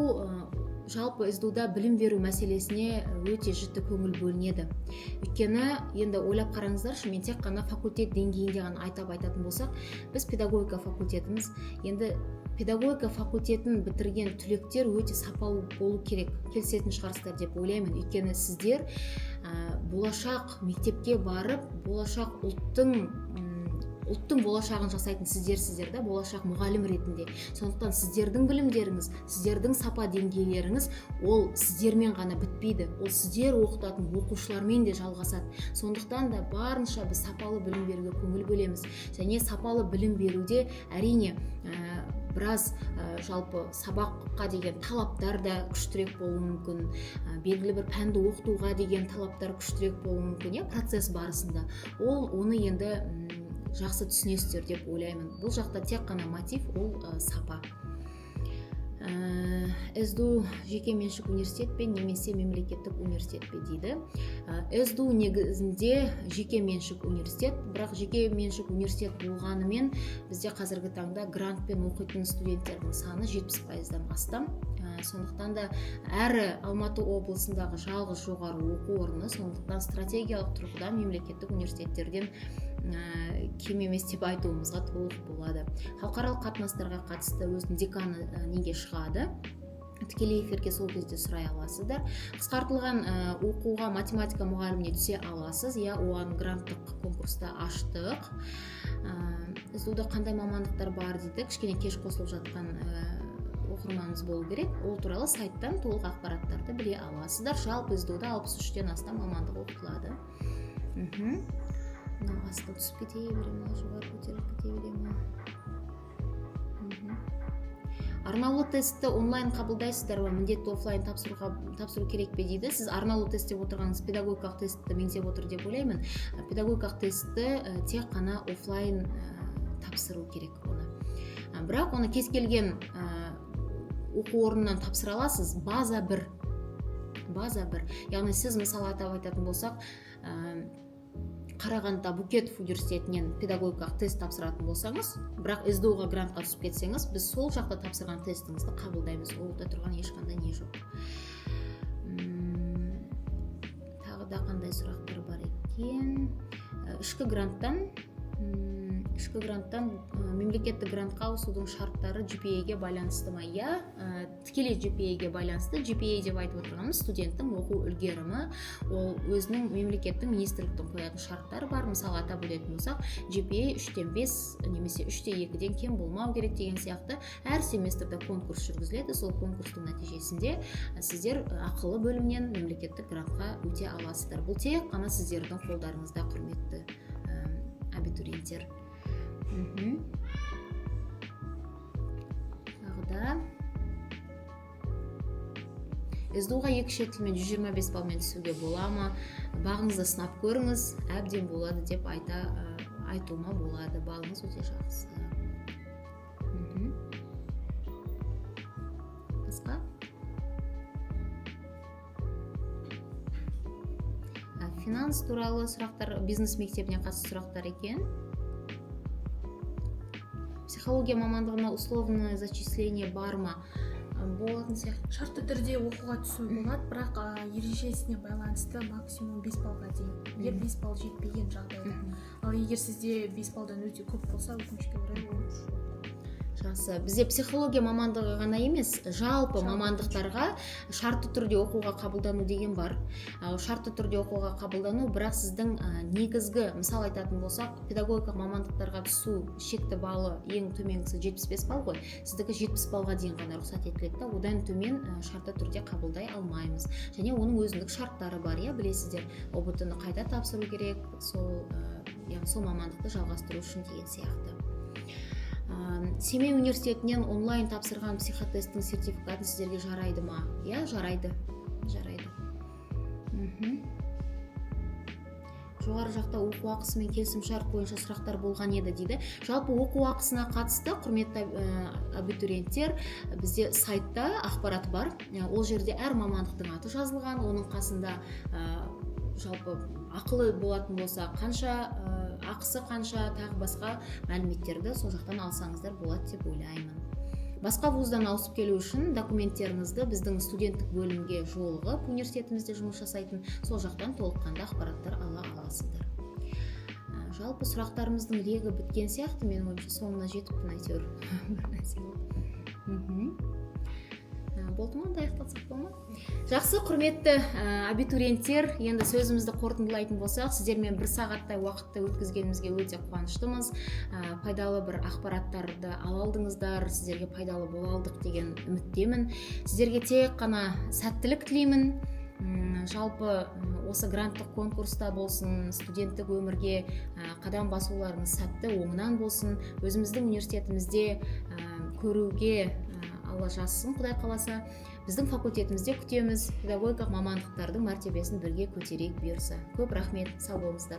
жалпы СДУ-да білім беру мәселесіне өте жіті көңіл бөлінеді. Өйткені енді ойлап қараңыздар, мен тек қана факультет деңгейінде ғана айтатын болсақ, біз педагогика факультетіміз. Енді педагогика факультетін бітірген түлектер өте сапалы болу керек, келісетін шығарсыздар деп ойлаймын. Өйткені сіздер болашақ мектепке барып, болашақ ұлттың болашағын жасайтын сіздер да, болашақ мұғалім ретінде. Сондықтан сіздердің білімдеріңіз, сіздердің сапа деңгейлеріңіз ол сіздермен ғана бітпейді. Ол сіздер оқытатын оқушылармен де жалғасады. Сондықтан да барынша біз сапалы білім беруге көңіл бөлеміз. Және сапалы білім беруде әрине біраз жалпы сабаққа деген талаптар да күштірек болуы мүмкін, белгілі бір пәнді оқытуға деген талаптар күштірек болуы мүмкін, процесс барысында. Оны енді жақсы түсінесіздер деп ойлаймын. Бұл жақта тек қана мотив, ол сапа. СДУ жеке меншік университет пе немесе мемлекеттік университет пе дейді. СДУ негізінде жеке меншік университет, бірақ жеке меншік университет болғанымен бізде қазіргі таңда грантпен оқитын студенттердің саны 70%-дан астам. Сондықтан да әрі Алматы облысындағы жалғыз жоғары оқу орны, сондықтан стратегиялық тұрғыдан мемлекеттік университеттерден кем емес деп айтуымызға толық болады. Халықаралық қатынастарға қатысты өзінің деканы неге шығады, тікелей эфирге сол кезде сұрай аласыздар. Қысқартылған оқуға математика мұғаліміне түсе аласыз, оған гранттық конкурста аштық. СДУ-да қандай мамандықтар бар дейді, кішкене кеш қосылып жатқан оқырманымыз болу керек. Ол туралы сайттан толық ақпараттарды біле аласыздар. Жалпы СДУ-да 63-тен астам мамандық оқытылады. Астына түсіп кете бере ме, жоғары көтеріліп кете бере ме? Арнаулы тестті онлайн қабылдайсыздар ма, міндетті офлайн тапсыру керек пе дейді. Сіз арнаулы тест деп отырғаныңыз педагогикалық тестті меңзеп отыр деп ойлаймын. Педагогикалық тестті тек қана офлайн тапсыру керек оны. Бірақ оны кез келген оқу орнынан тапсыра аласыз, база бір. Яғни сіз мысалы атап айтатын болсақ, Қарағандыда Букетов университетінен педагогикалық тест тапсыратын болсаңыз, бірақ СДУ-ға грантқа түсіп кетсеңіз, біз сол жақта тапсырған тестіңізді қабылдаймыз. Олда тұрған ешқандай не жоқ. Тағы да қандай сұрақтар бар екен? Ішкі гранттан мемлекеттік грантқа ауысудың шарттары GPA-ге байланысты ма? Тікелей GPA-ге байланысты. GPA деп айтып отырғанымыз студенттің оқу үлгерімі, ол өзінің мемлекеттің министрліктің қоятын шарттары бар. Мысалы атап өтетін болсақ, GPA 3-тен 5 немесе 3-те 2-ден кем болмау керек деген сияқты әр семестрде конкурс жүргізіледі. Сол конкурстың нәтижесінде сіздер ақылы бөлімнен мемлекеттік грантқа өте аласыздар. Бұл тек қана сіздердің қолдарыңызда, құрметті абитуриенттер. Тағыда СДУ-ға 2 шет тілмен 125 балмен түсуге бола ма? Бағыңызды сынап көріңіз, әбден болады деп айтуыма болады. Балыңыз өте жақсы. Басқа? финанс туралы сұрақтар, бизнес мектебіне қатысты сұрақтар екен. Психология мамандығына условное зачисление бар ма? Болатын сияқты. Шартты түрде оқуға түсу болады, бірақ ережесіне байланысты максимум 5 балға дейін. Егер 5 балл жетпеген жағдайда. Ал егер сізде 5 балдан өте көп болса, өкінішке орай ол Жақсы. Бізде психология мамандығы ғана емес, жалпы мамандықтарға шартты түрде оқуға қабылдану деген бар. Шартты түрде оқуға қабылдану, бірақ сіздің негізгі, мысал айтатын болсақ, педагогикалық мамандықтарға түсу шекті баллы ең төменгісі 75 балл ғой. Сіздікі 70 баллға дейін ғана рұқсат етіледі, одан төмен шартты түрде қабылдай алмаймыз. Және оның өзіндік шарттары бар, білесіздер. ОБТ-ны қайта тапсыру керек, сол мамандықты жалғастыру үшін деген сияқты. Семей университетінен онлайн тапсырған психотесттің сертификатын сіздерге жарайды ма? Жарайды. Жоғары жақта оқу ақысы мен келісім шарт бойынша сұрақтар болған еді дейді. Жалпы оқу ақысына қатысты, құрметті абитуриенттер, бізде сайтта ақпарат бар. Ол жерде әр мамандықтың аты жазылған, оның қасында жалпы ақылы болатын болса қанша, ақысы қанша, тағы басқа мәліметтерді сол жақтан алсаңыздар болады деп ойлаймын. Басқа вуздан ауысып келу үшін документтеріңізді біздің студенттік бөлімге жолығып, университетімізде жұмыс жасайтын, сол жақтан толыққанды ақпараттар ала аласыздар. Жалпы сұрақтарымыздың легі біткен сияқты, мен ойымша соңына жетіппін әйтеуір. Болды ма, аяқталсақ болма? Жақсы, құрметті абитуриенттер, енді сөзімізді қорытындылайтын болсақ, сіздермен 1 сағаттай уақытты өткізгенімізге өте қуаныштымыз. Пайдалы бір ақпараттарды ала алдыңыздар, сіздерге пайдалы бола алдық деген үміттемін. Сіздерге тек қана сәттілік тілеймін. Жалпы осы гранттық конкурста болсын, студенттік өмірге қадам басуларыңыз сәтті, оңынан болсын. Өзіміздің университетімізде көруге Алла жазсын, Құдай қаласа. Біздің факультетімізде күтеміз. Педагогикалық мамандықтардың мәртебесін бірге көтерейік бұйырса. Көп рахмет, сау болыңыздар.